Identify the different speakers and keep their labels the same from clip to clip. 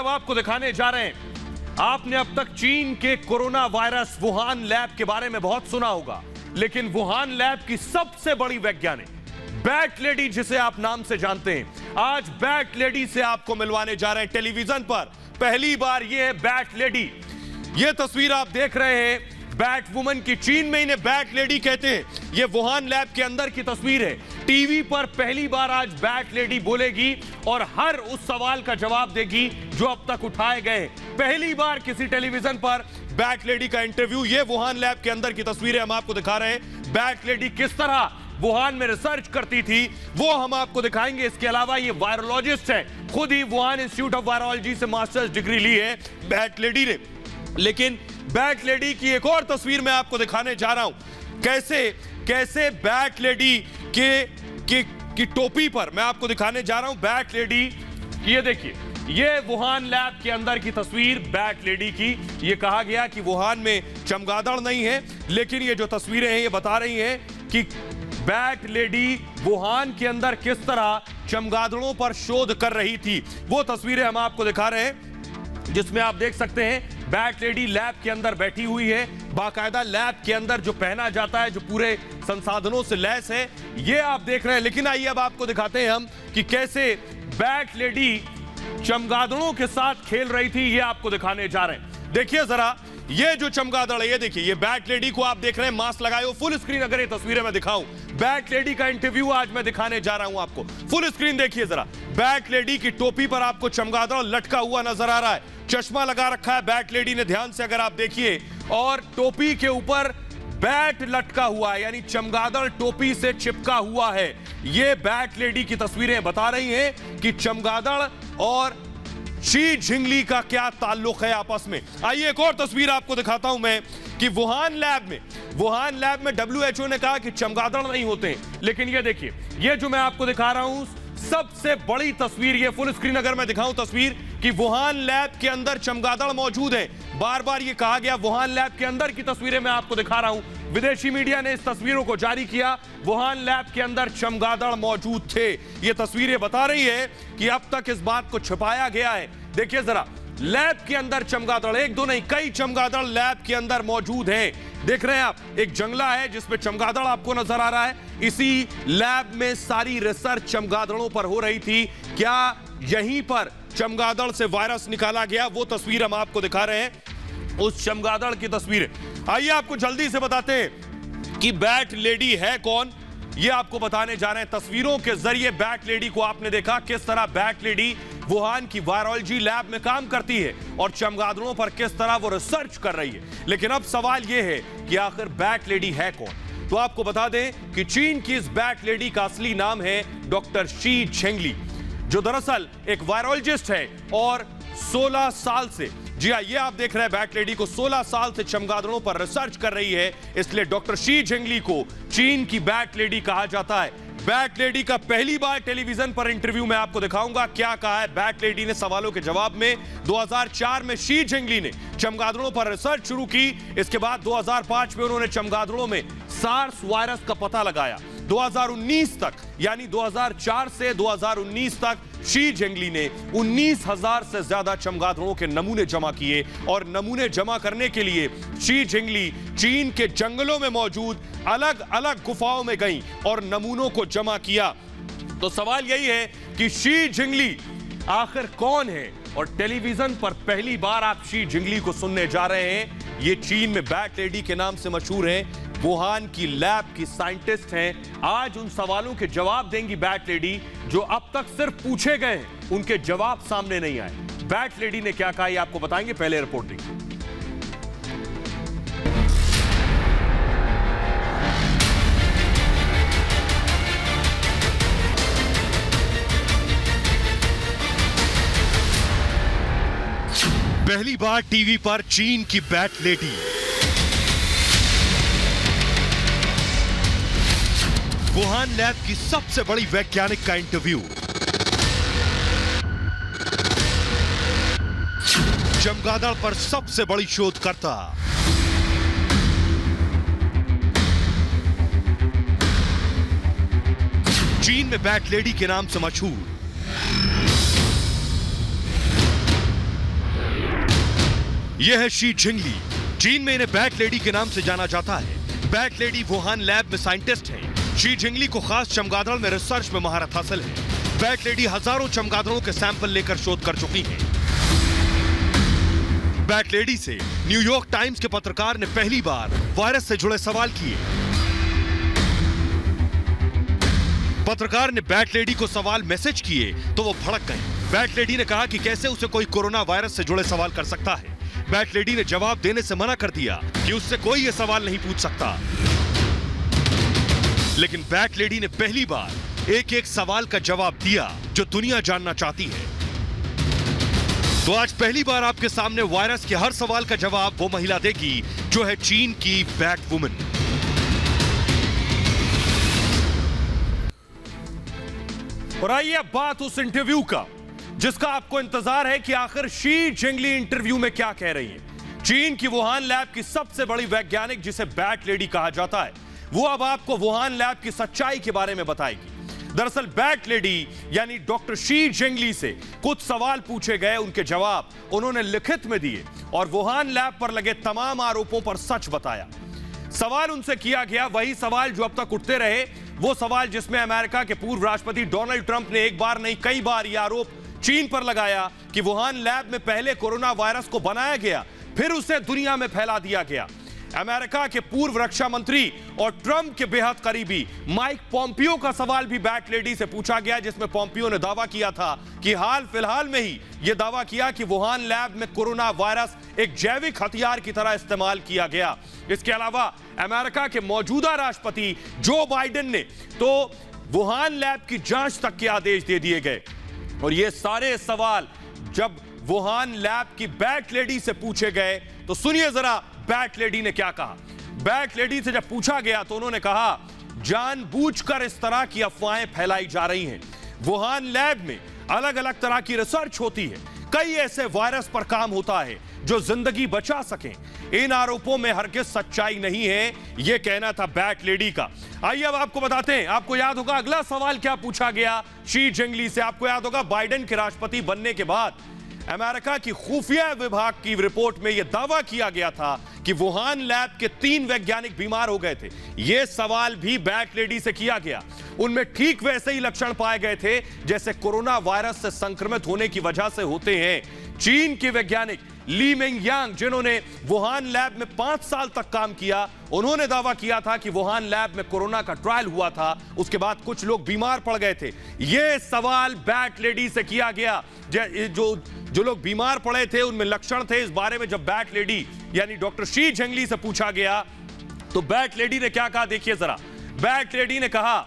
Speaker 1: अब आपको दिखाने जा रहे हैं। आपने अब तक चीन के कोरोना वायरस वुहान लैब के बारे में बहुत सुना होगा, लेकिन वुहान लैब की सबसे बड़ी वैज्ञानिक बैट लेडी, जिसे आप नाम से जानते हैं, आज बैट लेडी से आपको मिलवाने जा रहे हैं टेलीविजन पर। पहली बार ये है बैट लेडी। ये तस्वीर आप देख रहे हैं बैट वुमन की। चीन में इन्हें बैट लेडी कहते हैं। ये वुहान लैब के अंदर की तस्वीर है। टीवी पर पहली बार आज बैट लेडी बोलेगी और हर उस सवाल का जवाब देगी जो अब तक उठाए गए। पहली बार किसी टेलीविजन पर बैट लेडी का इंटरव्यू। ये वुहान लैब के अंदर की तस्वीरें हम आपको दिखा रहे हैं। बैट लेडी किस तरह वुहान में रिसर्च करती थी वो हम आपको दिखाएंगे। इसके अलावा ये वायरोलॉजिस्ट है, खुद ही वुहान इंस्टीट्यूट ऑफ वायरोलॉजी से मास्टर्स डिग्री ली है बैट लेडी ने। लेकिन बैट लेडी की एक और तस्वीर मैं आपको दिखाने जा रहा हूं। कैसे बैट लेडी की टोपी पर मैं आपको दिखाने जा रहा हूं बैट लेडी। ये देखिए, ये वुहान लैब के अंदर की तस्वीर बैट लेडी की। ये कहा गया कि वुहान में चमगादड़ नहीं है, लेकिन ये जो तस्वीरें हैं ये बता रही हैं कि बैट लेडी वुहान के अंदर किस तरह चमगादड़ों पर शोध कर रही थी। वो तस्वीरें हम आपको दिखा रहे हैं जिसमें आप देख सकते हैं बैट लेडी लैब के अंदर बैठी हुई है। बाकायदा लैब के अंदर जो पहना जाता है, जो पूरे संसाधनों से लैस है, ये आप देख रहे हैं। लेकिन आइए अब आपको दिखाते हैं हम कि कैसे बैट लेडी चमगादड़ों के साथ खेल रही थी। ये आपको दिखाने जा रहे हैं। देखिए जरा, ये जो चमगादड़ है, ये देखिए, ये बैट लेडी को आप देख रहे हैं मास्क लगाए हो। फुल स्क्रीन अगर ये तस्वीरें मैं दिखाऊं, बैट लेडी का इंटरव्यू आज मैं दिखाने जा रहा हूं आपको। फुल स्क्रीन देखिए जरा। बैट लेडी की टोपी पर आपको चमगादड़ लटका हुआ नजर आ रहा है। चश्मा लगा रखा है बैट लेडी ने, ध्यान से अगर आप देखिए, और टोपी के ऊपर बैट लटका हुआ है, यानी चमगादड़ टोपी से चिपका हुआ है। ये बैट लेडी की तस्वीरें बता रही हैं कि चमगादड़ और शी झिंगली का क्या ताल्लुक है आपस में। आइए एक और तस्वीर आपको दिखाता हूं मैं कि वुहान लैब में WHO ने कहा कि चमगादड़ नहीं होते हैं, लेकिन ये देखिए, ये जो मैं आपको दिखा रहा हूं सबसे बड़ी तस्वीर, ये फुल स्क्रीन अगर मैं दिखाऊं तस्वीर, कि वुहान लैब के अंदर चमगादड़ मौजूद है। बार बार ये कहा गया वुहान लैब के अंदर की तस्वीरें मैं आपको दिखा रहा हूं। विदेशी मीडिया ने इस तस्वीरों को जारी किया। वुहान लैब के अंदर चमगादड़ मौजूद थे। ये तस्वीरें बता रही है कि अब तक इस बात को छुपाया गया है। देखिए जरा, लैब के अंदर चमगादड़, एक दो नहीं कई चमगादड़ लैब के अंदर मौजूद हैं। देख रहे हैं आप, एक जंगला है जिसमें चमगादड़ आपको नजर आ रहा है। इसी लैब में सारी रिसर्च चमगादड़ों पर हो रही थी। क्या यहीं पर चमगादड़ से वायरस निकाला गया? वो तस्वीर हम आपको दिखा रहे हैं, उस चमगादड़ की तस्वीर। आइए आपको जल्दी से बताते हैं कि बैट लेडी है कौन, ये आपको बताने जा रहे हैं। तस्वीरों के जरिए बैट लेडी को आपने देखा किस तरह बैट लेडी वुहान की वायरोलॉजी लैब में काम करती है और चमगादड़ों पर किस तरह वो रिसर्च कर रही है। लेकिन अब सवाल यह है कि आखिर बैट लेडी है कौन। तो आपको बता दें कि चीन की इस बैट लेडी का असली नाम है डॉक्टर शी झिंगली, जो दरअसल एक वायरोलॉजिस्ट है और 16 साल से, जी हाँ, ये आप देख रहे हैं बैट लेडी को 16 साल से चमगादड़ों पर रिसर्च कर रही है। इसलिए डॉक्टर शी झिंगली को चीन की बैट लेडी कहा जाता है। बैट लेडी का पहली बार टेलीविजन पर इंटरव्यू मैं आपको दिखाऊंगा। क्या कहा है बैट लेडी ने सवालों के जवाब में। 2004 में शी झिंगली ने चमगादड़ों पर रिसर्च शुरू की। इसके बाद 2005 में उन्होंने चमगादड़ों में सार्स वायरस का पता लगाया। 2019 तक, यानी 2004 से 2019 तक शी झिंगली ने 19,000 से ज्यादा चमगादड़ों के नमूने जमा किए। और नमूने जमा करने के लिए शी झिंगली चीन के जंगलों में मौजूद अलग अलग गुफाओं में गई और नमूनों को जमा किया। तो सवाल यही है कि शी झिंगली आखिर कौन है? और टेलीविजन पर पहली बार आप शी झिंगली को सुनने जा रहे हैं। ये चीन में बैट लेडी के नाम से मशहूर हैं, वुहान की लैब की साइंटिस्ट हैं। आज उन सवालों के जवाब देंगी बैट लेडी जो अब तक सिर्फ पूछे गए हैं, उनके जवाब सामने नहीं आए। बैट लेडी ने क्या कहा ये आपको बताएंगे, पहले रिपोर्ट देखिए। पहली बार टीवी पर चीन की बैट लेडी, वुहान लैब की सबसे बड़ी वैज्ञानिक का इंटरव्यू, चमगादड़ पर सबसे बड़ी शोधकर्ता, चीन में बैट लेडी के नाम से मशहूर यह है शी जिंगली। चीन में इन्हें बैट लेडी के नाम से जाना जाता है। बैट लेडी वुहान लैब में साइंटिस्ट हैं। शी जिंगली को खास चमगादड़ में रिसर्च में महारत हासिल है। बैट लेडी हजारों चमगादड़ों के सैंपल लेकर शोध कर चुकी हैं। बैट लेडी से न्यूयॉर्क टाइम्स के पत्रकार ने पहली बार वायरस से जुड़े सवाल किए। पत्रकार ने बैट लेडी को सवाल मैसेज किए तो वो भड़क गए। बैट लेडी ने कहा कि कैसे उसे कोई कोरोना वायरस से जुड़े सवाल कर सकता है। बैट लेडी ने जवाब देने से मना कर दिया कि उससे कोई ये सवाल नहीं पूछ सकता। लेकिन बैट लेडी ने पहली बार एक एक सवाल का जवाब दिया जो दुनिया जानना चाहती है। तो आज पहली बार आपके सामने वायरस के हर सवाल का जवाब वो महिला देगी जो है चीन की बैट वुमन। और आइए अब बात उस इंटरव्यू का जिसका आपको इंतजार है कि आखिर शी जिंगली इंटरव्यू में क्या कह रही है। चीन की वुहान लैब की सबसे बड़ी वैज्ञानिक जिसे बैट लेडी कहा जाता है, वो अब आपको वुहान लैब की सच्चाई के बारे में बताएगी। दरअसल बैट लेडी यानी डॉक्टर शी जिंगली से कुछ सवाल पूछे गए, उनके जवाब उन्होंने लिखित में दिए और वुहान लैब पर लगे तमाम आरोपों पर सच बताया। सवाल उनसे किया गया वही सवाल जो अब तक उठते रहे, वो सवाल जिसमें अमेरिका के पूर्व राष्ट्रपति डोनाल्ड ट्रंप ने एक बार नहीं कई बार यह आरोप चीन पर लगाया कि वुहान लैब में पहले कोरोना वायरस को बनाया गया, फिर उसे दुनिया में फैला दिया गया। अमेरिका के पूर्व रक्षा मंत्री और ट्रंप के बेहद करीबी माइक पॉम्पियो का सवाल भी बैट लेडी से पूछा गया, जिसमें पॉम्पियो ने दावा किया था कि हाल फिलहाल में ही यह दावा किया कि वुहान लैब में कोरोना वायरस एक जैविक हथियार की तरह इस्तेमाल किया गया। इसके अलावा अमेरिका के मौजूदा राष्ट्रपति जो बाइडेन ने तो वुहान लैब की जांच तक के आदेश दे दिए गए। और ये सारे सवाल जब वुहान लैब की बैट लेडी से पूछे गए तो सुनिए जरा बैट लेडी ने क्या कहा। बैट लेडी से जब पूछा गया तो उन्होंने कहा, जानबूझकर इस तरह की अफवाहें फैलाई जा रही हैं। वुहान लैब में अलग अलग तरह की रिसर्च होती है, कई ऐसे वायरस पर काम होता है जो जिंदगी बचा सकें। इन आरोपों में हरगिज सच्चाई नहीं है, यह कहना था बैट लेडी का। आइए अब आपको बताते हैं। आपको याद होगा अगला सवाल क्या पूछा गया शी जिंगली से। आपको याद होगा बाइडेन के राष्ट्रपति बनने के बाद अमेरिका की खुफिया विभाग की रिपोर्ट में यह दावा किया गया था कि वुहान लैब के 3 वैज्ञानिक बीमार हो गए थे। यह सवाल भी बैट लेडी से किया गया। उनमें ठीक वैसे ही लक्षण पाए गए थे जैसे कोरोना वायरस से संक्रमित होने की वजह से होते हैं। चीन के वैज्ञानिक ली मेंग यांग, जिन्होंने वुहान लैब में 5 साल तक काम किया, उन्होंने दावा किया था कि वुहान लैब में कोरोना का ट्रायल हुआ था, उसके बाद कुछ लोग बीमार पड़ गए थे। यह सवाल बैट लेडी से किया गया। जो लोग बीमार पड़े थे उनमें लक्षण थे, इस बारे में जब बैट लेडी यानी डॉक्टर शी जिंगली से पूछा गया तो बैट लेडी ने क्या कहा, देखिए जरा। बैट लेडी ने कहा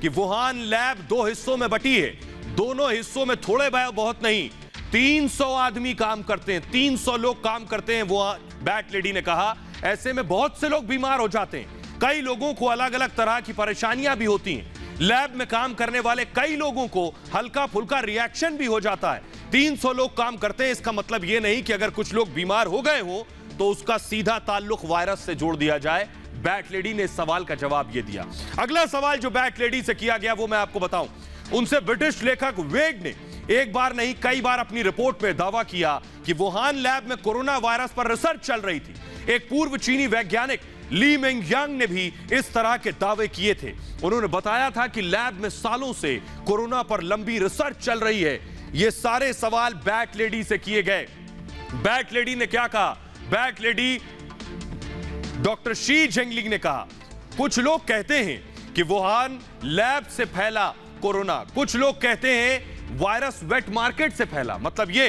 Speaker 1: कि वुहान लैब 2 हिस्सों में बटी है, दोनों हिस्सों में थोड़े बहुत नहीं 300 आदमी काम करते हैं, 300 लोग काम करते हैं। वो बैट लेडी ने कहा ऐसे में बहुत से लोग बीमार हो जाते हैं, कई लोगों को अलग अलग तरह की परेशानियां भी होती हैं। लैब में काम करने वाले कई लोगों को हल्का फुल्का रिएक्शन भी हो जाता है। 300 लोग काम करते हैं, इसका मतलब यह नहीं कि अगर कुछ लोग बीमार हो गए हो तो उसका सीधा ताल्लुक वायरस से जोड़ दिया जाए। बैट लेडी ने इस सवाल का जवाब यह दिया। अगला सवाल जो बैट लेडी से किया गया वो मैं आपको बताऊं। उनसे ब्रिटिश लेखक वेग ने एक बार नहीं कई बार अपनी रिपोर्ट में दावा किया कि वुहान लैब में कोरोना वायरस पर रिसर्च चल रही थी। एक पूर्व चीनी वैज्ञानिक ली मेंग यांग ने भी इस तरह के दावे किए थे। उन्होंने बताया था कि लैब में सालों से कोरोना पर लंबी रिसर्च चल रही है। ये सारे सवाल बैट लेडी से किए गए। बैट लेडी ने क्या कहा? Bat lady doctor she Zhengli ने कहा, कुछ लोग कहते हैं कि वुहान लैब से फैला कोरोना, कुछ लोग कहते हैं वायरस वेट मार्केट से फैला। मतलब ये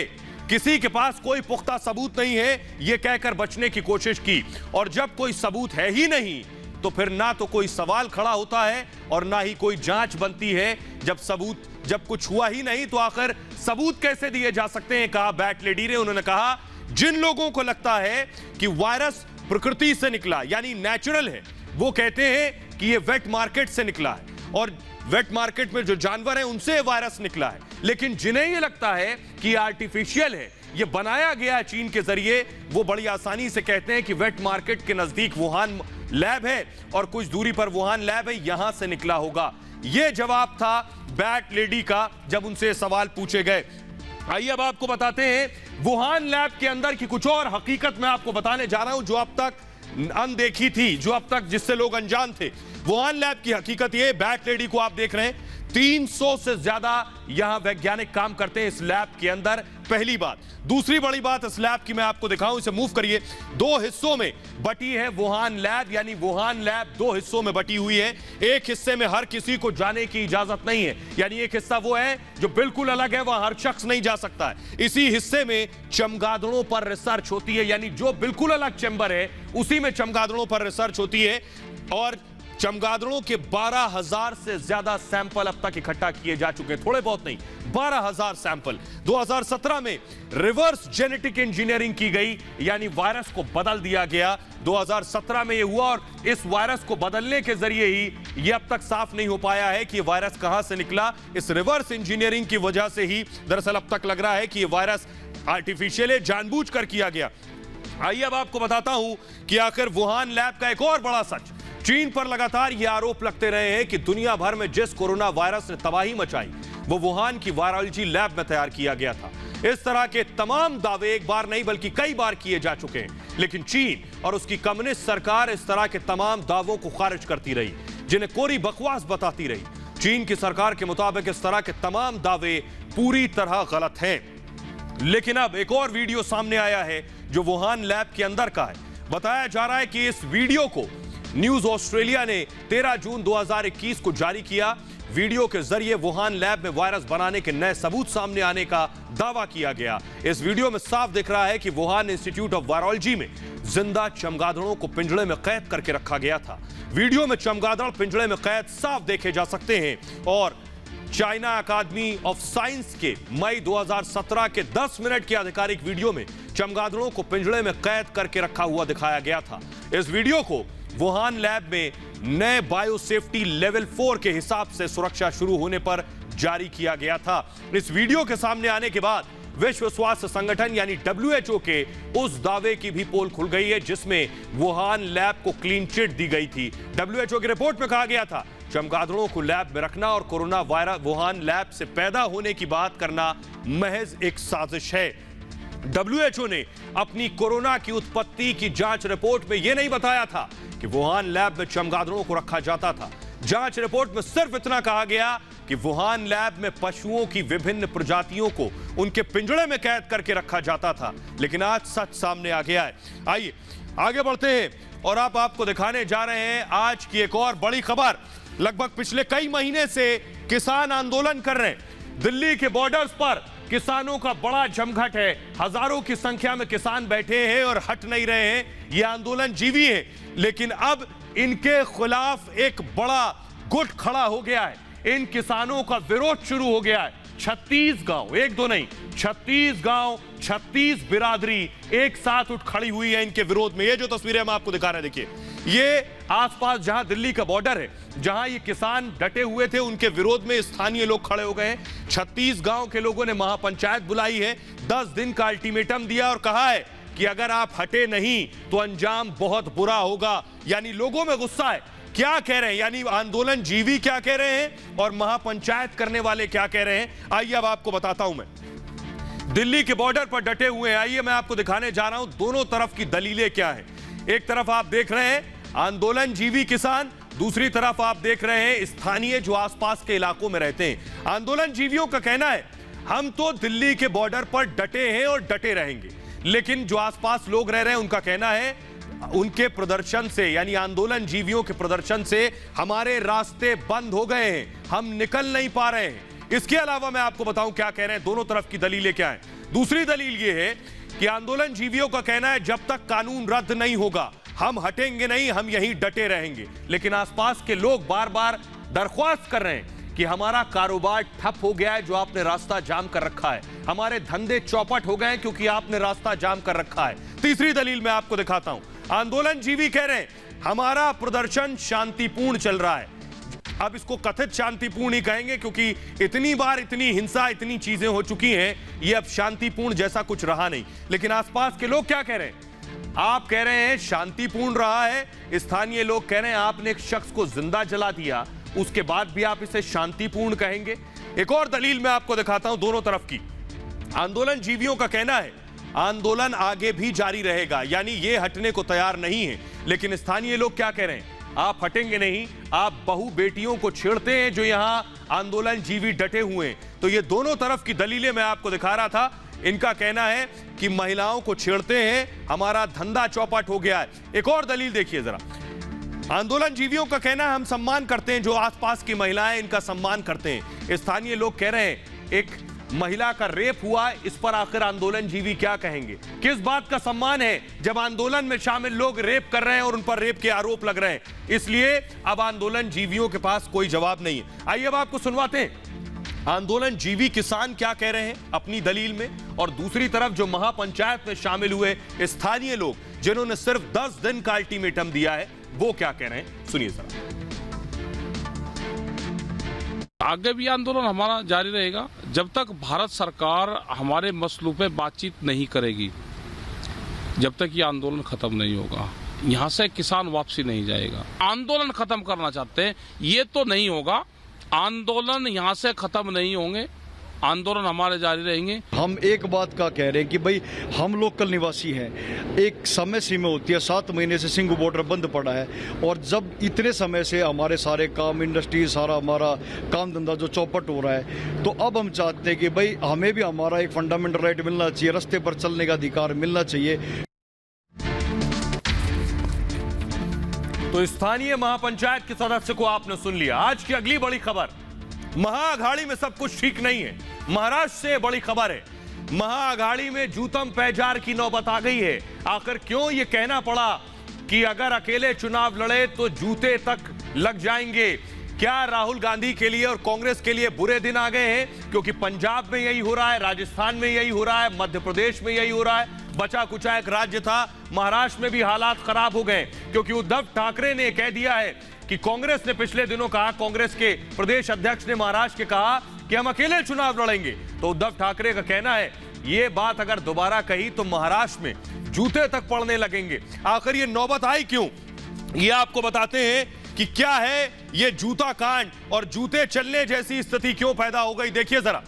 Speaker 1: किसी के पास कोई पुख्ता सबूत नहीं है, यह कहकर बचने की कोशिश की। और जब कोई सबूत है ही नहीं तो फिर ना तो कोई सवाल खड़ा होता है और ना ही कोई जांच बनती है। जब कुछ हुआ ही नहीं तो आखिर सबूत कैसे दिए जा सकते हैं, कहा बैट लेडी ने। उन्होंने कहा जिन लोगों को लगता है कि वायरस प्रकृति से निकला यानी नेचुरल है, वो कहते हैं कि ये वेट मार्केट से निकला है और वेट मार्केट में जो जानवर हैं उनसे वायरस निकला है। लेकिन जिन्हें ये लगता है कि आर्टिफिशियल है, ये बनाया गया है चीन के जरिए, वो बड़ी आसानी से कहते हैं कि वेट मार्केट के नजदीक वुहान लैब है और कुछ दूरी पर वुहान लैब है, यहां से निकला होगा। यह जवाब था बैट लेडी का जब उनसे सवाल पूछे गए। आइए अब आपको बताते हैं वुहान लैब के अंदर की कुछ और हकीकत मैं आपको बताने जा रहा हूं जो अब तक अनदेखी थी, जो अब तक जिससे लोग अनजान थे। वुहान लैब की हकीकत ये, बैट लेडी को आप देख रहे हैं, 300 से ज्यादा यहां वैज्ञानिक काम करते हैं इस लैब के अंदर। पहली बात। दूसरी बड़ी बात इस लैब की मैं आपको दिखाऊं, इसे मूव करिए। 2 हिस्सों में बटी है वुहान लैब, यानी वुहान लैब 2 हिस्सों में बटी हुई है। एक हिस्से में हर किसी को जाने की इजाजत नहीं है, यानी एक हिस्सा वो है जो बिल्कुल अलग है, वहां हर शख्स नहीं जा सकता है। इसी हिस्से में चमगादड़ों पर रिसर्च होती है, यानी जो बिल्कुल अलग चैम्बर है उसी में चमगादड़ों पर रिसर्च होती है। और चमगादड़ों के 12,000 से ज्यादा सैंपल अब तक इकट्ठा किए जा चुके हैं, थोड़े बहुत नहीं, 12,000 सैंपल। 2017 में रिवर्स जेनेटिक इंजीनियरिंग की गई, यानी वायरस को बदल दिया गया। 2017 में यह हुआ और इस वायरस को बदलने के जरिए ही यह अब तक साफ नहीं हो पाया है कि यह वायरस कहां से निकला। इस रिवर्स इंजीनियरिंग की वजह से ही दरअसल अब तक लग रहा है कि यह वायरस आर्टिफिशियल जानबूझकर किया गया। आइए अब आपको बताता हूं कि आखिर वुहान लैब का एक और बड़ा सच। चीन पर लगातार ये आरोप लगते रहे हैं कि दुनिया भर में जिस कोरोना वायरस ने तबाही मचाई वो वुहान की वायरोलॉजी लैब में तैयार किया गया था। इस तरह के तमाम दावे एक बार नहीं बल्कि कई बार किए जा चुके हैं, लेकिन चीन और उसकी कम्युनिस्ट सरकार इस तरह के तमाम दावों को खारिज करती रही, जिन्हें कोरी बकवास बताती रही। चीन की सरकार के मुताबिक इस तरह के तमाम दावे पूरी तरह गलत हैं। लेकिन अब एक और वीडियो सामने आया है जो वुहान लैब के अंदर का है। बताया जा रहा है कि इस वीडियो को न्यूज ऑस्ट्रेलिया ने 13 जून 2021 को जारी किया। वीडियो के जरिए वुहान लैब में वायरस बनाने के नए सबूत सामने आने का दावा किया गया। इस वीडियो में साफ दिख रहा है कि वुहान इंस्टीट्यूट ऑफ वायरोलॉजी में जिंदा चमगादड़ों को पिंजड़े में कैद करके रखा गया था। वीडियो में चमगादड़ पिंजड़े में कैद साफ देखे जा सकते हैं और चाइना अकादमी ऑफ साइंस के मई 2017 के 10 मिनट के आधिकारिक वीडियो में चमगादड़ों को पिंजड़े में कैद करके रखा हुआ दिखाया गया था। इस वीडियो को वुहान लैब में नए बायोसेफ्टी लेवल 4 के हिसाब से सुरक्षा शुरू होने पर जारी किया गया था। इस वीडियो के सामने आने के बाद विश्व स्वास्थ्य संगठन यानी WHO के उस दावे की भी पोल खुल गई है जिसमें वुहान लैब को क्लीन चिट दी गई थी। WHO की रिपोर्ट में कहा गया था चमगादड़ों को लैब में रखना और कोरोना वायरस वुहान लैब से पैदा होने की बात करना महज एक साजिश है। WHO ने अपनी कोरोना की उत्पत्ति की जांच रिपोर्ट में यह नहीं बताया था कि वुहान लैब में चमगादड़ों को रखा जाता था। जांच रिपोर्ट में सिर्फ इतना कहा गया कि वुहान लैब में पशुओं की विभिन्न प्रजातियों को उनके पिंजड़े में कैद करके रखा जाता था। लेकिन आज सच सामने आ गया है। आइए आगे बढ़ते हैं और आपको दिखाने जा रहे हैं आज की एक और बड़ी खबर। लगभग पिछले कई महीने से किसान आंदोलन कर रहे हैं। दिल्ली के बॉर्डर्स पर किसानों का बड़ा जमघट है। हजारों की संख्या में किसान बैठे हैं और हट नहीं रहे हैं। ये आंदोलन जीवी है, लेकिन अब इनके खिलाफ एक बड़ा गुट खड़ा हो गया है। इन किसानों का विरोध शुरू हो गया है। 36 गांव, एक दो नहीं, 36 गांव, 36 बिरादरी एक साथ उठ खड़ी हुई है इनके विरोध में। ये जो तस्वीरें हम आपको दिखा रहे हैं, देखिए ये आसपास जहां दिल्ली का बॉर्डर है, जहां ये किसान डटे हुए थे, उनके विरोध में स्थानीय लोग खड़े हो गए हैं। 36 गांव के लोगों ने महापंचायत बुलाई है, 10 दिन का अल्टीमेटम दिया और कहा है कि अगर आप हटे नहीं तो अंजाम बहुत बुरा होगा। यानी लोगों में गुस्सा है। क्या कह रहे हैं, यानी आंदोलन जीवी क्या कह रहे हैं और महापंचायत करने वाले क्या कह रहे हैं, आइए अब आपको बताता हूं। मैं दिल्ली के बॉर्डर पर डटे हुए हैं। आइए मैं आपको दिखाने जा रहा हूं दोनों तरफ की दलीलें क्या है। एक तरफ आप देख रहे हैं आंदोलन जीवी किसान, दूसरी तरफ आप देख रहे हैं स्थानीय जो आसपास के इलाकों में रहते हैं। आंदोलन जीवियों का कहना है हम तो दिल्ली के बॉर्डर पर डटे हैं और डटे रहेंगे, लेकिन जो आसपास लोग रह रहे हैं उनका कहना है उनके प्रदर्शन से, यानी आंदोलन जीवियों के प्रदर्शन से हमारे रास्ते बंद हो गए हैं, हम निकल नहीं पा रहे हैं। इसके अलावा मैं आपको बताऊं क्या कह रहे हैं, दोनों तरफ की दलीलें क्या हैं। दूसरी दलील यह है कि आंदोलन जीवियों का कहना है जब तक कानून रद्द नहीं होगा हम हटेंगे नहीं, हम यहीं डटे रहेंगे। लेकिन आसपास के लोग बार बार दरख्वास्त कर रहे हैं कि हमारा कारोबार ठप हो गया है जो आपने रास्ता जाम कर रखा है, हमारे धंधे चौपट हो गए हैं क्योंकि आपने रास्ता जाम कर रखा है। तीसरी दलील मैं आपको दिखाता हूं। आंदोलन जीवी कह रहे हैं हमारा प्रदर्शन शांतिपूर्ण चल रहा है। अब इसको कथित शांतिपूर्ण ही कहेंगे क्योंकि इतनी बार इतनी हिंसा, इतनी चीजें हो चुकी हैं, ये अब शांतिपूर्ण जैसा कुछ रहा नहीं। लेकिन आसपास के लोग क्या कह रहे हैं, आप कह रहे हैं शांतिपूर्ण रहा है, स्थानीय लोग कह रहे हैं आपने एक शख्स को जिंदा जला दिया, उसके बाद भी आप इसे शांतिपूर्ण कहेंगे। एक और दलील मैं आपको दिखाता हूं दोनों तरफ की। आंदोलन जीवियों का कहना है आंदोलन आगे भी जारी रहेगा, यानी ये हटने को तैयार नहीं है। लेकिन स्थानीय लोग क्या कह रहे हैं, आप हटेंगे नहीं, आप बहू बेटियों को छेड़ते हैं जो यहां आंदोलन जीवी डटे हुए हैं। तो ये दोनों तरफ की दलीलें मैं आपको दिखा रहा था। इनका कहना है कि महिलाओं को छेड़ते हैं, हमारा धंधा चौपट हो गया है। एक और दलील देखिए जरा, आंदोलन जीवियों का कहना है हम सम्मान करते हैं, जो आसपास की महिलाएं इनका सम्मान करते हैं। स्थानीय लोग कह रहे हैं एक महिला का रेप हुआ, इस पर आखिर आंदोलन जीवी क्या कहेंगे? किस बात का सम्मान है जब आंदोलन में शामिल लोग रेप कर रहे हैं और उन पर रेप के आरोप लग रहे हैं? इसलिए अब आंदोलन जीवियों के पास कोई जवाब नहीं है। आइए अब आपको सुनवाते हैं आंदोलन जीवी किसान क्या कह रहे हैं अपनी दलील में, और दूसरी तरफ जो महापंचायत में शामिल हुए स्थानीय लोग जिन्होंने सिर्फ 10 दिन का अल्टीमेटम दिया है, वो क्या कह रहे हैं, सुनिए जरा।
Speaker 2: आगे भी आंदोलन हमारा जारी रहेगा जब तक भारत सरकार हमारे मसलों पे बातचीत नहीं करेगी, जब तक ये आंदोलन खत्म नहीं होगा। यहाँ से किसान वापसी नहीं जाएगा। आंदोलन खत्म करना चाहते हैं, ये तो नहीं होगा। आंदोलन यहाँ से खत्म नहीं होंगे, आंदोलन हमारे जारी रहेंगे। हम
Speaker 3: एक बात का कह रहे हैं कि भाई हम लोकल निवासी हैं, एक समय सीमा होती है, 7 महीने से सिंघू बॉर्डर बंद पड़ा है, और जब इतने समय से हमारे सारे काम, इंडस्ट्री, सारा हमारा काम धंधा जो चौपट हो रहा है, तो अब हम चाहते हैं कि भाई हमें भी हमारा एक फंडामेंटल राइट मिलना चाहिए, रास्ते पर चलने का अधिकार मिलना चाहिए।
Speaker 1: तो स्थानीय महापंचायत के सदस्य को आपने सुन लिया। आज की अगली बड़ी खबर, महाअघाड़ी में सब कुछ ठीक नहीं है। महाराष्ट्र से बड़ी खबर है, महाअघाड़ी में जूतम पैजार की नौबत आ गई है। आखिर क्यों ये कहना पड़ा कि अगर अकेले चुनाव लड़े तो जूते तक लग जाएंगे? क्या राहुल गांधी के लिए और कांग्रेस के लिए बुरे दिन आ गए हैं? क्योंकि पंजाब में यही हो रहा है, राजस्थान में यही हो रहा है, मध्य प्रदेश में यही हो रहा है। बचा कुचा एक राज्य था, महाराष्ट्र में भी हालात खराब हो गए, क्योंकि उद्धव ठाकरे ने कह दिया है कि कांग्रेस ने पिछले दिनों कहा, कांग्रेस के प्रदेश अध्यक्ष ने महाराष्ट्र के कहा कि हम अकेले चुनाव लड़ेंगे। तो उद्धव ठाकरे का कहना है ये बात अगर दोबारा कही तो महाराष्ट्र में जूते तक पड़ने लगेंगे। आखिर ये नौबत आई क्यों, ये आपको बताते हैं कि क्या है ये जूता कांड और जूते चलने जैसी स्थिति क्यों पैदा हो गई। देखिए जरा,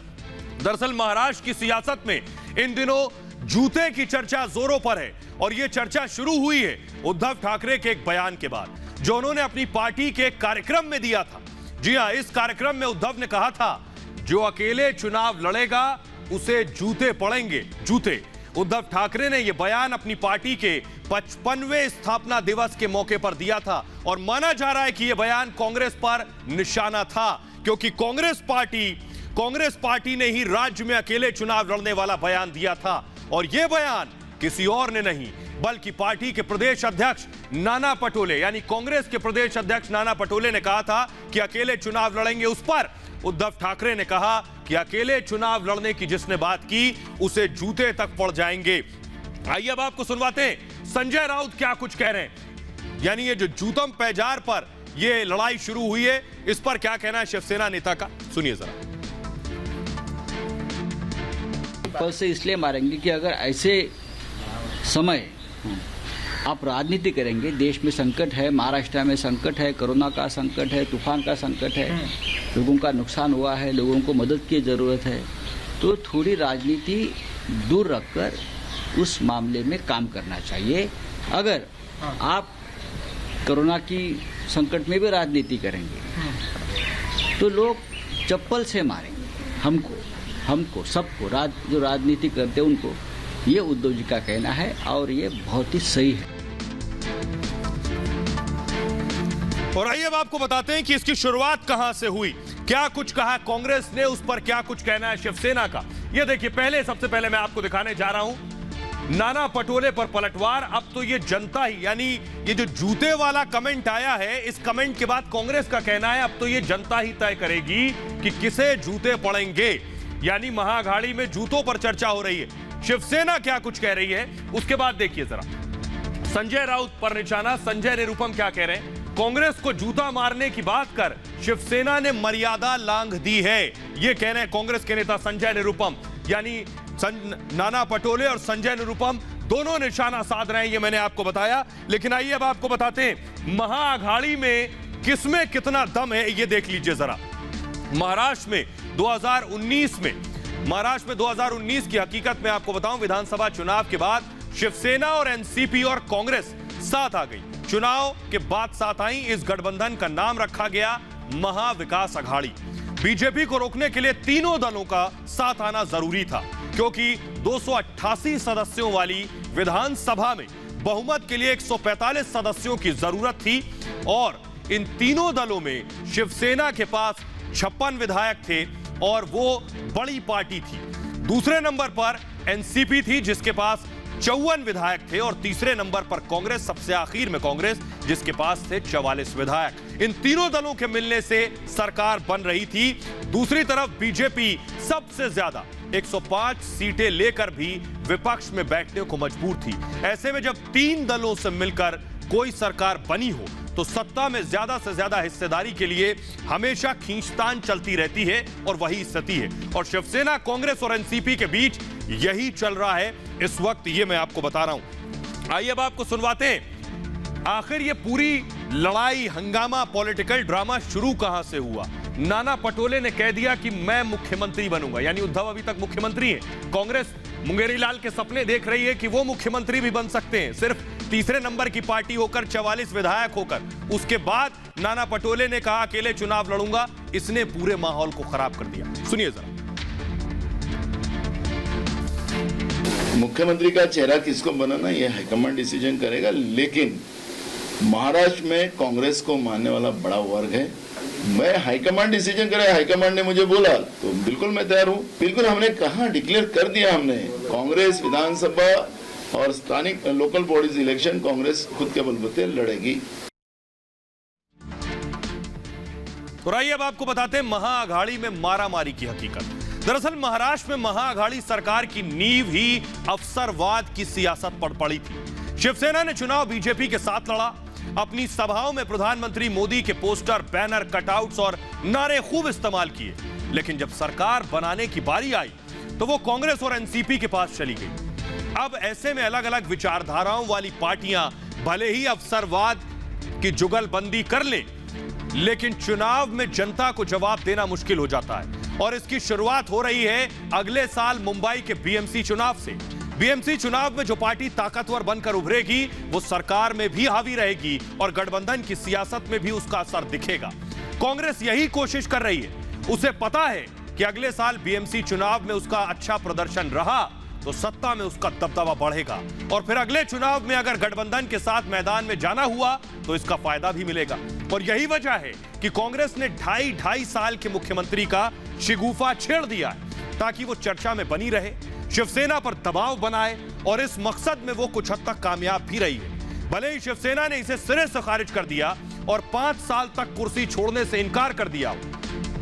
Speaker 1: दरअसल महाराष्ट्र की सियासत में इन दिनों जूते की चर्चा जोरों पर है, और यह चर्चा शुरू हुई है उद्धव ठाकरे के एक बयान के बाद जो उन्होंने अपनी पार्टी के कार्यक्रम में दिया था। जी हां, इस कार्यक्रम में उद्धव ने कहा था जो अकेले चुनाव लड़ेगा उसे जूते पड़ेंगे, जूते। उद्धव ठाकरे ने यह बयान अपनी पार्टी के 55वें स्थापना दिवस के मौके पर दिया था, और माना जा रहा है कि यह बयान कांग्रेस पर निशाना था, क्योंकि कांग्रेस पार्टी ने ही राज्य में अकेले चुनाव लड़ने वाला बयान दिया था। और यह बयान किसी और ने नहीं बल्कि पार्टी के प्रदेश अध्यक्ष नाना पटोले, यानी कांग्रेस के प्रदेश अध्यक्ष नाना पटोले ने कहा था कि अकेले चुनाव लड़ेंगे। उस पर उद्धव ठाकरे ने कहा कि अकेले चुनाव लड़ने की जिसने बात की उसे जूते तक पड़ जाएंगे। आइए अब आपको सुनवाते हैं संजय राउत क्या कुछ कह रहे हैं, यानी ये जो जूतम पैजार पर ये लड़ाई शुरू हुई है, इस पर क्या कहना है शिवसेना नेता का, सुनिए जरा।
Speaker 4: पल से इसलिए मारेंगे कि अगर ऐसे समय आप राजनीति करेंगे, देश में संकट है, महाराष्ट्र में संकट है, कोरोना का संकट है, तूफान का संकट है, लोगों का नुकसान हुआ है, लोगों को मदद की ज़रूरत है, तो थोड़ी राजनीति दूर रखकर उस मामले में काम करना चाहिए। अगर आप कोरोना की संकट में भी राजनीति करेंगे तो लोग चप्पल से मारेंगे हमको सबको, जो राजनीति करते हैं उनको। ये उद्धव जी का कहना है और ये बहुत ही सही है।
Speaker 1: और आइए अब आपको बताते हैं कि इसकी शुरुआत कहां से हुई, क्या कुछ कहा कांग्रेस ने, उस पर क्या कुछ कहना है शिवसेना का। ये देखिए, सबसे पहले मैं आपको दिखाने जा रहा हूं नाना पटोले पर पलटवार। अब तो ये जनता ही, यानी ये जो जूते वाला कमेंट आया है, इस कमेंट के बाद कांग्रेस का कहना है अब तो ये जनता ही तय करेगी कि किसे जूते पड़ेंगे, यानी महाअघाड़ी में जूतों पर चर्चा हो रही है। शिवसेना क्या कुछ कह रही है उसके बाद देखिए जरा। संजय राउत पर निशाना, संजय निरुपम क्या कह रहे हैं, कांग्रेस को जूता मारने की बात कर शिवसेना ने मर्यादा लांघ दी है, ये कह रहे हैं कांग्रेस के नेता संजय निरुपम। यानी नाना पटोले और संजय निरुपम दोनों निशाना साध रहे हैं, ये मैंने आपको बताया। लेकिन आइए अब आपको बताते हैं महाअघाड़ी में किसमें कितना दम है, ये देख लीजिए जरा। महाराष्ट्र में 2019 में महाराष्ट्र में 2019 की हकीकत में आपको बताऊं, विधानसभा चुनाव के बाद शिवसेना और एनसीपी और कांग्रेस साथ आ गई। चुनाव के बाद साथ आई इस गठबंधन का नाम रखा गया महाविकास अघाड़ी। बीजेपी को रोकने के लिए तीनों दलों का साथ आना जरूरी था, क्योंकि 288 सदस्यों वाली विधानसभा में बहुमत के लिए 145 सदस्यों की जरूरत थी और इन तीनों दलों में शिवसेना के पास 56 विधायक थे और वो बड़ी पार्टी थी। दूसरे नंबर पर एनसीपी थी जिसके पास 54 विधायक थे और तीसरे नंबर पर कांग्रेस, सबसे आखिर में कांग्रेस, जिसके पास थे 44 विधायक। इन तीनों दलों के मिलने से सरकार बन रही थी। दूसरी तरफ बीजेपी सबसे ज्यादा 105 सीटें लेकर भी विपक्ष में बैठने को मजबूर थी। ऐसे में जब तीन दलों से मिलकर कोई सरकार बनी हो तो सत्ता में ज्यादा से ज्यादा हिस्सेदारी के लिए हमेशा खींचतान चलती रहती है और वही स्थिति है। और शिवसेना, कांग्रेस और एनसीपी के बीच यही चल रहा है इस वक्त, ये मैं आपको बता रहा हूं। आइए अब आपको सुनवाते हैं आखिर ये पूरी लड़ाई, हंगामा, पॉलिटिकल ड्रामा शुरू कहां से हुआ। नाना पटोले ने कह दिया कि मैं मुख्यमंत्री बनूंगा, यानी उद्धव अभी तक मुख्यमंत्री हैं। कांग्रेस मुंगेरी लाल के सपने देख रही है कि वो मुख्यमंत्री भी बन सकते हैं, सिर्फ तीसरे नंबर की पार्टी होकर, 44 विधायक होकर। उसके बाद नाना पटोले ने कहा अकेले चुनाव लड़ूंगा। इसने पूरे माहौल को खराब कर दिया। सुनिए जरा।
Speaker 5: मुख्यमंत्री का चेहरा किसको बनाना ये हाईकमांड डिसीजन करेगा, लेकिन महाराष्ट्र में कांग्रेस को मानने वाला बड़ा वर्ग है। मैं हाईकमांड डिसीजन करे, हाईकमांड ने मुझे बोला तो बिल्कुल मैं तैयार हूँ। बिल्कुल हमने कहा, डिक्लेयर कर दिया हमने, कांग्रेस विधानसभा और स्थानिक लोकल बॉडीज इलेक्शन कांग्रेस खुद के बलबूते लड़ेगी।
Speaker 1: तो आइए अब आपको बताते हैं महाअघाड़ी में मारामारी की हकीकत। दरअसल महाराष्ट्र में महाअघाड़ी सरकार की नींव ही अवसरवाद की सियासत पर पड़ी थी। शिवसेना ने चुनाव बीजेपी के साथ लड़ा। अपनी सभाओं में प्रधानमंत्री मोदी के पोस्टर, बैनर, कटआउट्स और नारे खूब इस्तेमाल किए। लेकिन जब सरकार बनाने की बारी आई तो वो कांग्रेस और एनसीपी के पास चली गई। अब ऐसे में अलग अलग विचारधाराओं वाली पार्टियां भले ही अवसरवाद की जुगलबंदी कर लें, लेकिन चुनाव में जनता को जवाब देना मुश्किल हो जाता है। और इसकी शुरुआत हो रही है अगले साल मुंबई के बीएमसी चुनाव से। बीएमसी चुनाव में जो पार्टी ताकतवर बनकर उभरेगी वो सरकार में भी हावी रहेगी और गठबंधन की सियासत में भी उसका असर दिखेगा। कांग्रेस यही कोशिश कर रही है। उसे पता है कि अगले साल बीएमसी चुनाव में उसका अच्छा प्रदर्शन रहा तो सत्ता में उसका दबदबा बढ़ेगा और फिर अगले चुनाव में अगर गठबंधन के साथ मैदान में जाना हुआ तो इसका फायदा भी मिलेगा। और यही वजह है कि कांग्रेस ने ढाई साल के मुख्यमंत्री का शिगुफा छेड़ दिया है ताकि वो चर्चा में बनी रहे, शिवसेना पर दबाव बनाए और इस मकसद में वो कुछ हद तक कामयाब भी रही है। भले ही शिवसेना ने इसे सिरे से खारिज कर दिया और 5 साल तक कुर्सी छोड़ने से इनकार कर दिया,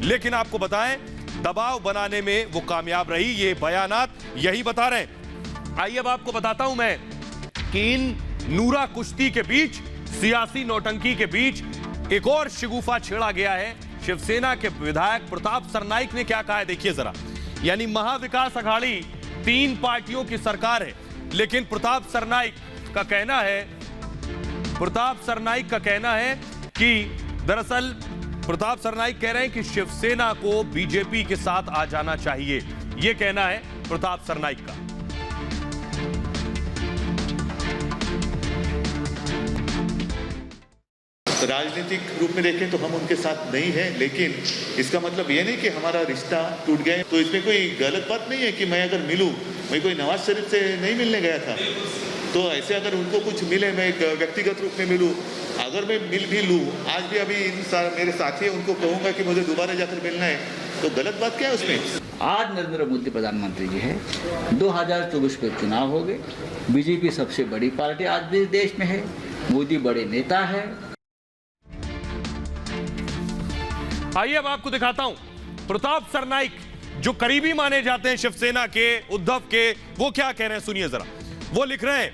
Speaker 1: लेकिन आपको बताएं दबाव बनाने में वो कामयाब रही। ये बयानात यही बता रहे हैं। आइए अब आपको बताता हूं मैं कि इन नूरा कुश्ती के बीच, सियासी नौटंकी के बीच एक और शिगुफा छेड़ा गया है। शिवसेना के विधायक प्रताप सरनाइक ने क्या कहा है, देखिए जरा। यानी महाविकास अघाड़ी 3 पार्टियों की सरकार है, लेकिन प्रताप सरनाइक का कहना है कि दरअसल प्रताप सरनाइक कह रहे हैं कि शिवसेना को बीजेपी के साथ आ जाना चाहिए। यह कहना है प्रताप सरनाइक का।
Speaker 6: राजनीतिक रूप में देखें तो हम उनके साथ नहीं हैं, लेकिन इसका मतलब ये नहीं कि हमारा रिश्ता टूट गया। तो इसमें कोई गलत बात नहीं है कि मैं अगर मिलूं, मैं कोई नवाज शरीफ से नहीं मिलने गया था, तो ऐसे अगर उनको कुछ मिले, मैं एक व्यक्तिगत रूप में मिलूं, अगर मैं मिल भी लूं, आज भी अभी मेरे साथी हैं उनको कहूँगा कि मुझे दोबारा जाकर मिलना है, तो गलत बात क्या है उसमें।
Speaker 4: आज नरेंद्र मोदी प्रधानमंत्री जी है, 2024 के चुनाव हो गए, बीजेपी सबसे बड़ी पार्टी आज भी देश में है, मोदी बड़े नेता है।
Speaker 1: आइए अब आपको दिखाता हूं प्रताप सरनाइक जो करीबी माने जाते हैं शिवसेना के, उद्धव के, वो क्या कह रहे हैं, सुनिए जरा। वो लिख रहे हैं,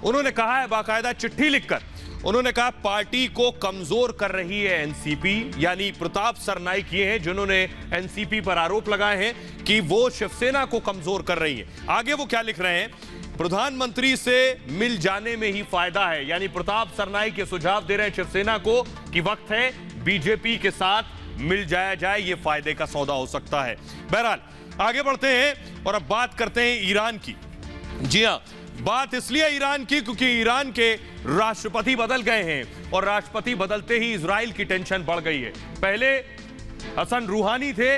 Speaker 1: उन्होंने कहा है बाकायदा चिट्ठी लिखकर, उन्होंने कहा पार्टी को कमजोर कर रही है एनसीपी। यानी प्रताप सरनाइक ये हैं जिन्होंने एनसीपी पर आरोप लगाए हैं कि वो शिवसेना को कमजोर कर रही है। आगे वो क्या लिख रहे हैं, प्रधानमंत्री से मिल जाने में ही फायदा है। यानी प्रताप सरनाइक ये सुझाव दे रहे हैं शिवसेना को कि वक्त है बीजेपी के साथ मिल जाया जाए, ये फायदे का सौदा हो सकता है। बहरहाल आगे बढ़ते हैं और अब बात करते हैं ईरान की। जी हां, बात इसलिए ईरान की क्योंकि ईरान के राष्ट्रपति बदल गए हैं और राष्ट्रपति बदलते ही इजराइल की टेंशन बढ़ गई है। पहले हसन रूहानी थे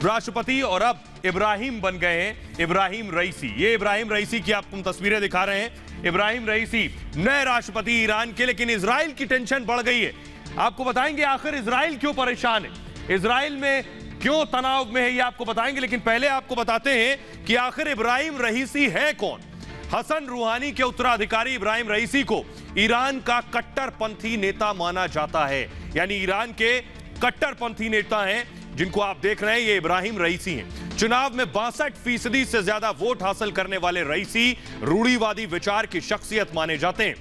Speaker 1: राष्ट्रपति और अब इब्राहिम बन गए हैं, इब्राहिम रईसी। ये इब्राहिम रईसी की आपको तस्वीरें दिखा रहे हैं। इब्राहिम रईसी नए राष्ट्रपति ईरान के, लेकिन इजराइल की टेंशन बढ़ गई है। आपको बताएंगे आखिर इजराइल क्यों परेशान है, इजराइल में क्यों तनाव में है, ये आपको बताएंगे। लेकिन पहले आपको बताते हैं कि आखिर इब्राहिम रईसी है कौन। हसन रूहानी के उत्तराधिकारी इब्राहिम रईसी को ईरान का कट्टरपंथी नेता माना जाता है, यानी ईरान के कट्टरपंथी नेता हैं जिनको आप देख रहे हैं, ये इब्राहिम रईसी हैं। चुनाव में 62% से ज्यादा वोट हासिल करने वाले रईसी रूढ़िवादी विचार की शख्सियत माने जाते हैं।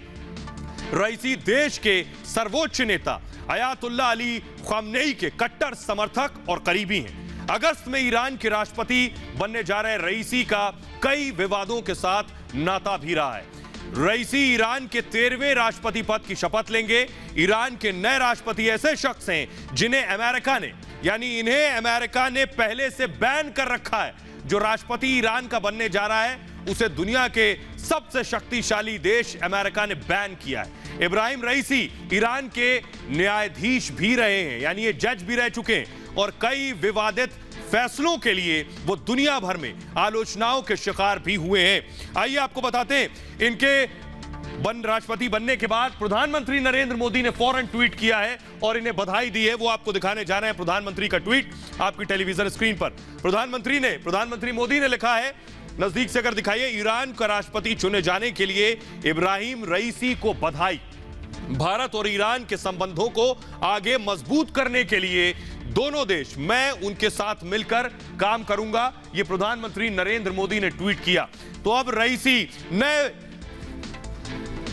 Speaker 1: रईसी देश के सर्वोच्च नेता अयातुल्लाह अली ख़ामनेई के कट्टर समर्थक और करीबी हैं। अगस्त में ईरान के राष्ट्रपति बनने जा रहे रईसी का कई विवादों के साथ नाता भी रहा है। रईसी ईरान के 13वें राष्ट्रपति पद की शपथ लेंगे। ईरान के नए राष्ट्रपति ऐसे शख्स हैं जिन्हें अमेरिका ने, यानी इन्हें अमेरिका ने पहले से बैन कर रखा है। जो राष्ट्रपति ईरान का बनने जा रहा है उसे दुनिया के सबसे शक्तिशाली देश अमेरिका ने बैन किया है। इब्राहिम रईसी ईरान के न्यायाधीश भी रहे हैं, यानी ये जज भी रह चुके हैं और कई विवादित फैसलों के लिए वो दुनिया भर में आलोचनाओं के शिकार भी हुए हैं। आइए आपको बताते हैं, इनके राष्ट्रपति बनने के बाद प्रधानमंत्री नरेंद्र मोदी ने फौरन ट्वीट किया है और इन्हें बधाई दी है। वो आपको दिखाने जा रहे हैं प्रधानमंत्री का ट्वीट आपकी टेलीविजन स्क्रीन पर। प्रधानमंत्री मोदी ने लिखा है, नजदीक से अगर दिखाइए, ईरान का राष्ट्रपति चुने जाने के लिए इब्राहिम रईसी को बधाई। भारत और ईरान के संबंधों को आगे मजबूत करने के लिए दोनों देश, मैं उनके साथ मिलकर काम करूंगा, ये प्रधानमंत्री नरेंद्र मोदी ने ट्वीट किया। तो अब रईसी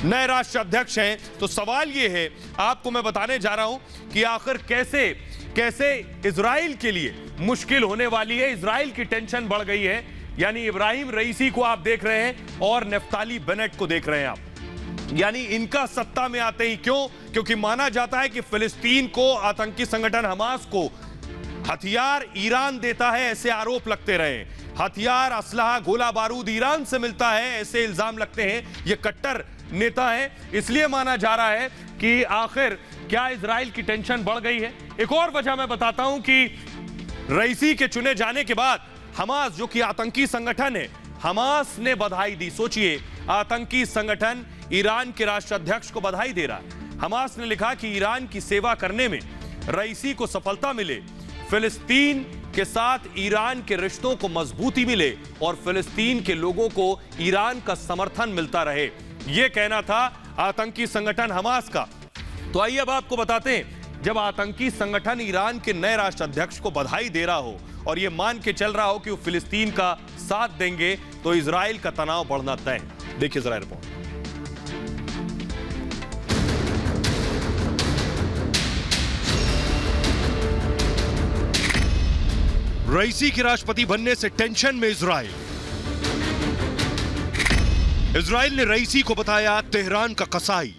Speaker 1: नए राष्ट्र अध्यक्ष हैं। तो सवाल ये है, आपको मैं बताने जा रहा हूं कि आखिर कैसे इजराइल के लिए मुश्किल होने वाली है। इजराइल की टेंशन बढ़ गई है, यानी इब्राहिम रईसी को आप देख रहे हैं और नफ्ताली बेनेट को देख रहे हैं आप, यानी इनका सत्ता में आते ही क्योंकि माना जाता है कि फिलिस्तीन को, आतंकी संगठन हमास को हथियार ईरान देता है, ऐसे आरोप लगते रहे। हथियार, असलहा, गोला बारूद ईरान से मिलता है, ऐसे इल्जाम लगते हैं। ये कट्टर नेता हैं, इसलिए माना जा रहा है कि आखिर क्या इजराइल की टेंशन बढ़ गई है। एक और वजह मैं बताता हूं कि रईसी के चुने जाने के बाद हमास, जो कि आतंकी संगठन है, हमास ने बधाई दी। सोचिए, आतंकी संगठन ईरान के राष्ट्राध्यक्ष को बधाई दे रहा है। हमास ने लिखा कि ईरान की सेवा करने में रईसी को सफलता मिले, फिलिस्तीन के साथ ईरान के रिश्तों को मजबूती मिले और फिलिस्तीन के लोगों को ईरान का समर्थन मिलता रहे, यह कहना था आतंकी संगठन हमास का। तो आइए अब आपको बताते हैं, जब आतंकी संगठन ईरान के नए राष्ट्राध्यक्ष को बधाई दे रहा हो और यह मान के चल रहा हो कि वो फिलिस्तीन का साथ देंगे, तो इजराइल का तनाव बढ़ना तय। देखिए जरा रिपोर्ट। रईसी के राष्ट्रपति बनने से टेंशन में इजराइल। इजराइल ने रईसी को बताया तेहरान का कसाई।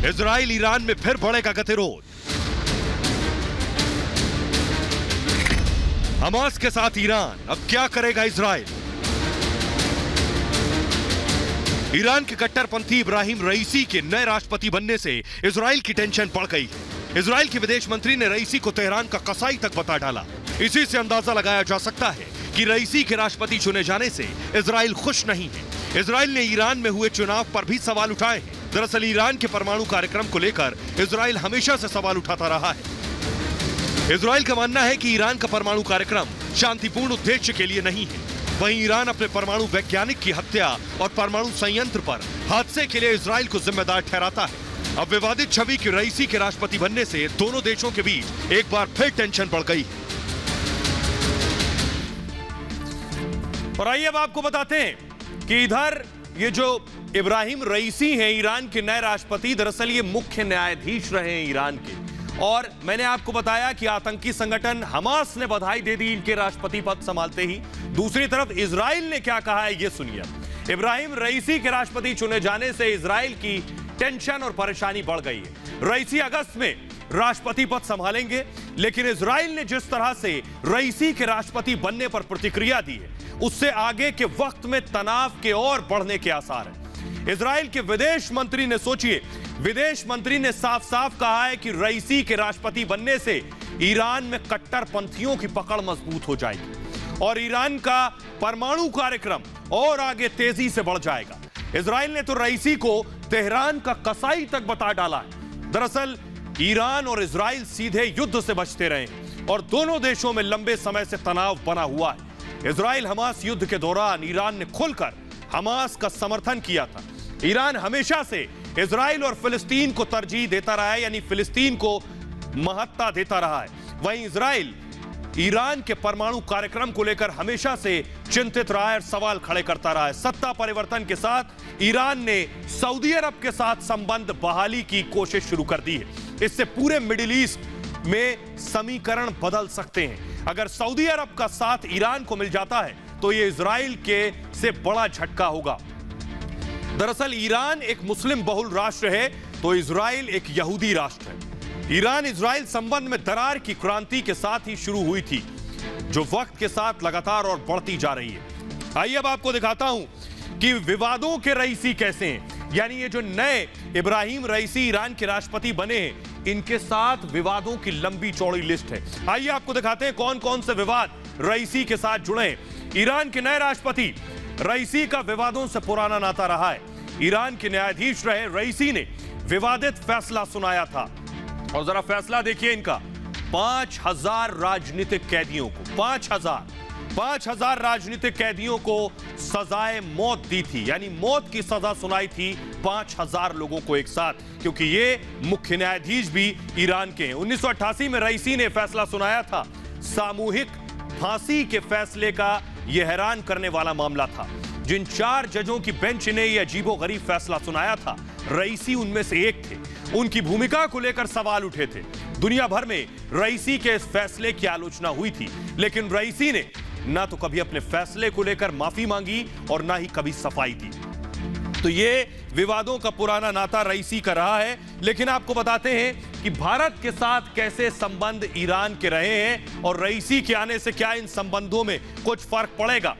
Speaker 1: इजराइल ईरान में फिर बढ़ेगा गतिरोध। हमास के साथ ईरान, अब क्या करेगा इजराइल। ईरान के कट्टरपंथी इब्राहिम रईसी के नए राष्ट्रपति बनने से इजराइल की टेंशन बढ़ गई है। इजराइल के विदेश मंत्री ने रईसी को तेहरान का कसाई तक बता डाला। इसी से अंदाजा लगाया जा सकता है कि रईसी के राष्ट्रपति चुने जाने से इजराइल खुश नहीं है। इजराइल ने ईरान में हुए चुनाव पर भी सवाल उठाए हैं। दरअसल ईरान के परमाणु कार्यक्रम को लेकर इजराइल हमेशा से सवाल उठाता रहा है। इजराइल का मानना है कि ईरान का परमाणु कार्यक्रम शांतिपूर्ण उद्देश्य के लिए नहीं है। वहीं ईरान अपने परमाणु वैज्ञानिक की हत्या और परमाणु संयंत्र पर हादसे के लिए इजराइल को जिम्मेदार ठहराता है। अब विवादित छवि के रईसी के राष्ट्रपति बनने से दोनों देशों के बीच एक बार फिर टेंशन बढ़ गई। और आइए अब आपको बताते हैं कि इधर ये जो इब्राहिम रईसी हैं, ईरान के नए राष्ट्रपति, दरअसल ये मुख्य न्यायाधीश रहे हैं ईरान के। और मैंने आपको बताया कि आतंकी संगठन हमास ने बधाई दे दी इनके राष्ट्रपति पद संभालते ही। दूसरी तरफ इजराइल ने क्या कहा है, ये सुनिए। इब्राहिम रईसी के राष्ट्रपति चुने जाने से इजराइल की टेंशन और परेशानी बढ़ गई है। रईसी अगस्त में राष्ट्रपति पद संभालेंगे, लेकिन इजराइल ने जिस तरह से रईसी के राष्ट्रपति बनने पर प्रतिक्रिया दी है, उससे आगे के वक्त में तनाव के और बढ़ने के आसार हैं। इजराइल के विदेश मंत्री ने, सोचिए, विदेश मंत्री ने साफ साफ कहा है कि रईसी के राष्ट्रपति बनने से ईरान में कट्टरपंथियों की पकड़ मजबूत हो जाएगी और ईरान का परमाणु कार्यक्रम और आगे तेजी से बढ़ जाएगा। इजराइल ने तो रईसी को तेहरान का कसाई तक बता डाला है। दरअसल ईरान और इजराइल सीधे युद्ध से बचते रहे और दोनों देशों में लंबे समय से तनाव बना हुआ है। इजराइल हमास युद्ध के दौरान ईरान ने खुलकर हमास का समर्थन किया था। ईरान हमेशा से इजराइल और फिलिस्तीन को तरजीह देता रहा है, यानी फिलिस्तीन को महत्ता देता रहा है। वहीं इजराइल ईरान के परमाणु कार्यक्रम को लेकर हमेशा से चिंतित रहा है और सवाल खड़े करता रहा है। सत्ता परिवर्तन के साथ ईरान ने सऊदी अरब के साथ संबंध बहाली की कोशिश शुरू कर दी है। इससे पूरे मिडिल ईस्ट में समीकरण बदल सकते हैं। अगर सऊदी अरब का साथ ईरान को मिल जाता है तो यह इजराइल के से बड़ा झटका होगा। दरअसल ईरान एक मुस्लिम बहुल राष्ट्र है तो इजराइल एक यहूदी राष्ट्र है। ईरान इजराइल संबंध में दरार की क्रांति के साथ ही शुरू हुई थी, जो वक्त के साथ लगातार और बढ़ती जा रही है। आइए अब आपको दिखाता हूं कि विवादों के रईसी कैसे हैं। यानी ये जो नए इब्राहिम रईसी ईरान के राष्ट्रपति बने हैं, इनके साथ विवादों की लंबी चौड़ी लिस्ट है। आइए आपको दिखाते हैं कौन कौन से विवाद रईसी के साथ जुड़े हैं। ईरान के नए राष्ट्रपति रईसी का विवादों से पुराना नाता रहा है। ईरान के न्यायाधीश रहे रईसी ने विवादित फैसला सुनाया था और जरा फैसला देखिए इनका। 5000 राजनीतिक कैदियों को 5000 राजनीतिक कैदियों को सजाए मौत दी थी, यानी मौत की सजा सुनाई थी 5000 लोगों को एक साथ, क्योंकि ये मुख्य न्यायाधीश भी ईरान के हैं। 1988 में रईसी ने फैसला सुनाया था। सामूहिक फांसी के फैसले का यह हैरान करने वाला मामला था। जिन 4 जजों की बेंच ने यह अजीबोगरीब फैसला सुनाया था, रईसी उनमें से एक थे। उनकी भूमिका को लेकर सवाल उठे थे। दुनिया भर में रईसी के इस फैसले की आलोचना हुई थी, लेकिन रईसी ने ना तो कभी अपने फैसले को लेकर माफी मांगी और ना ही कभी सफाई दी। तो ये विवादों का पुराना नाता रईसी का रहा है। लेकिन आपको बताते हैं कि भारत के साथ कैसे संबंध ईरान के रहे हैं और रईसी के आने से क्या इन संबंधों में कुछ फर्क पड़ेगा।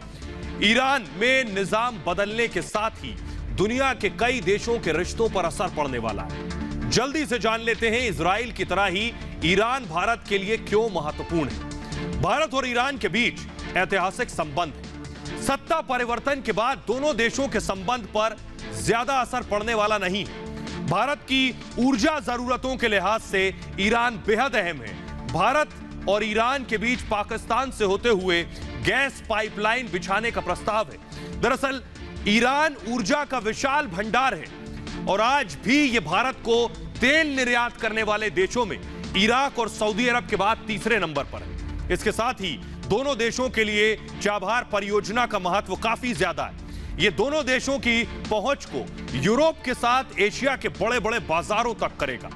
Speaker 1: ईरान में निजाम बदलने के साथ ही दुनिया के कई देशों के रिश्तों पर असर पड़ने वाला है। जल्दी से जान लेते हैं इजराइल की तरह ही ईरान भारत के लिए क्यों महत्वपूर्ण है। भारत और ईरान के बीच ऐतिहासिक संबंध है। सत्ता परिवर्तन के बाद दोनों देशों के संबंध पर ज्यादा असर पड़ने वाला नहीं है। भारत की ऊर्जा जरूरतों के लिहाज से ईरान बेहद अहम है। भारत और ईरान के बीच पाकिस्तान से होते हुए गैस पाइपलाइन बिछाने का प्रस्ताव है। दरअसल ईरान ऊर्जा का विशाल भंडार है और आज भी यह भारत को तेल निर्यात करने वाले देशों में इराक और सऊदी अरब के बाद तीसरे नंबर पर है। इसके साथ ही दोनों देशों के लिए चाबहार परियोजना का महत्व काफी ज्यादा है। यह दोनों देशों की पहुंच को यूरोप के साथ एशिया के बड़े बड़े बाजारों तक करेगा।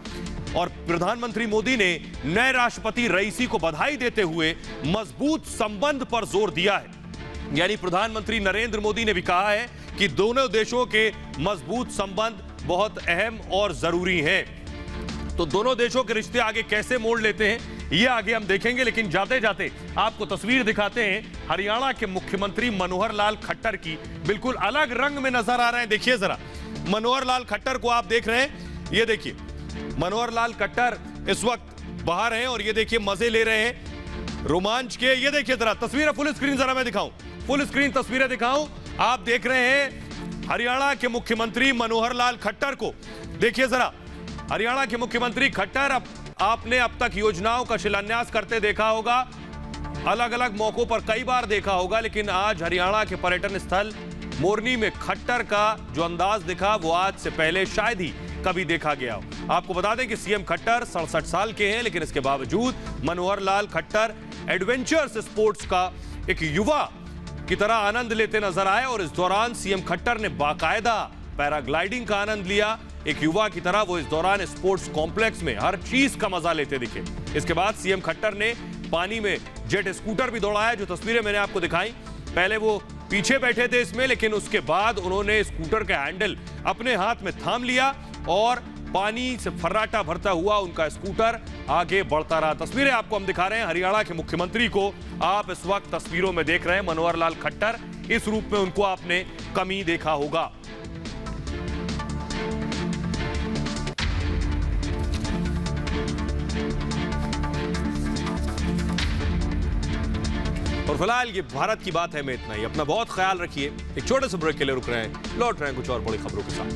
Speaker 1: और प्रधानमंत्री मोदी ने नए राष्ट्रपति रईसी को बधाई देते हुए मजबूत संबंध पर जोर दिया है। यानी प्रधानमंत्री नरेंद्र मोदी ने भी कहा है कि दोनों देशों के मजबूत संबंध बहुत अहम और जरूरी हैं। तो दोनों देशों के रिश्ते आगे कैसे मोड़ लेते हैं ये आगे हम देखेंगे, लेकिन जाते जाते आपको तस्वीर दिखाते हैं हरियाणा के मुख्यमंत्री मनोहर लाल खट्टर की। बिल्कुल अलग रंग में नजर आ रहे हैं। देखिए जरा, मनोहर लाल खट्टर को आप देख रहे हैं। ये देखिए मनोहर लाल खट्टर इस वक्त बाहर हैं और ये देखिए मजे ले रहे हैं रोमांच के। ये देखिए जरा तस्वीर, फुल स्क्रीन जरा मैं दिखाऊं, फुल स्क्रीन तस्वीरें दिखाऊं। आप देख रहे हैं हरियाणा के मुख्यमंत्री मनोहर लाल खट्टर को। देखिए जरा, हरियाणा के मुख्यमंत्री खट्टर, आपने अब तक योजनाओं का शिलान्यास करते देखा होगा, अलग अलग मौकों पर कई बार देखा होगा, लेकिन आज हरियाणा के पर्यटन स्थल मोरनी में खट्टर का जो अंदाज दिखा वो आज से पहले शायद ही कभी देखा गया हो। आपको बता दें कि सीएम खट्टर 67 साल के हैं, लेकिन इसके बावजूद मनोहर लाल खट्टर एडवेंचर्स स्पोर्ट्स का एक युवा की तरह आनंद लेते नजर आए और इस दौरान सीएम खट्टर ने बाकायदा पैराग्लाइडिंग का आनंद लिया। एक युवा की तरह वो इस दौरान स्पोर्ट्स कॉम्प्लेक्स में हर चीज का मजा लेते दिखे। इसके बाद सीएम खट्टर ने पानी में जेट स्कूटर भी दौड़ाया, जो तस्वीरें मैंने आपको दिखाई। पहले वो पीछे बैठे थे इसमें, लेकिन उसके बाद उन्होंने स्कूटर का हैंडल अपने हाथ में थाम लिया और पानी से फर्राटा भरता हुआ उनका स्कूटर आगे बढ़ता रहा। तस्वीरें आपको हम दिखा रहे हैं हरियाणा के मुख्यमंत्री को आप इस वक्त तस्वीरों में देख रहे हैं। मनोहर लाल खट्टर, इस रूप में उनको आपने कम ही देखा होगा। और फिलहाल ये भारत की बात है में इतना ही। अपना बहुत ख्याल रखिए। एक छोटे से ब्रेक के लिए रुक रहे हैं, लौट रहे हैं कुछ और बड़ी खबरों के साथ।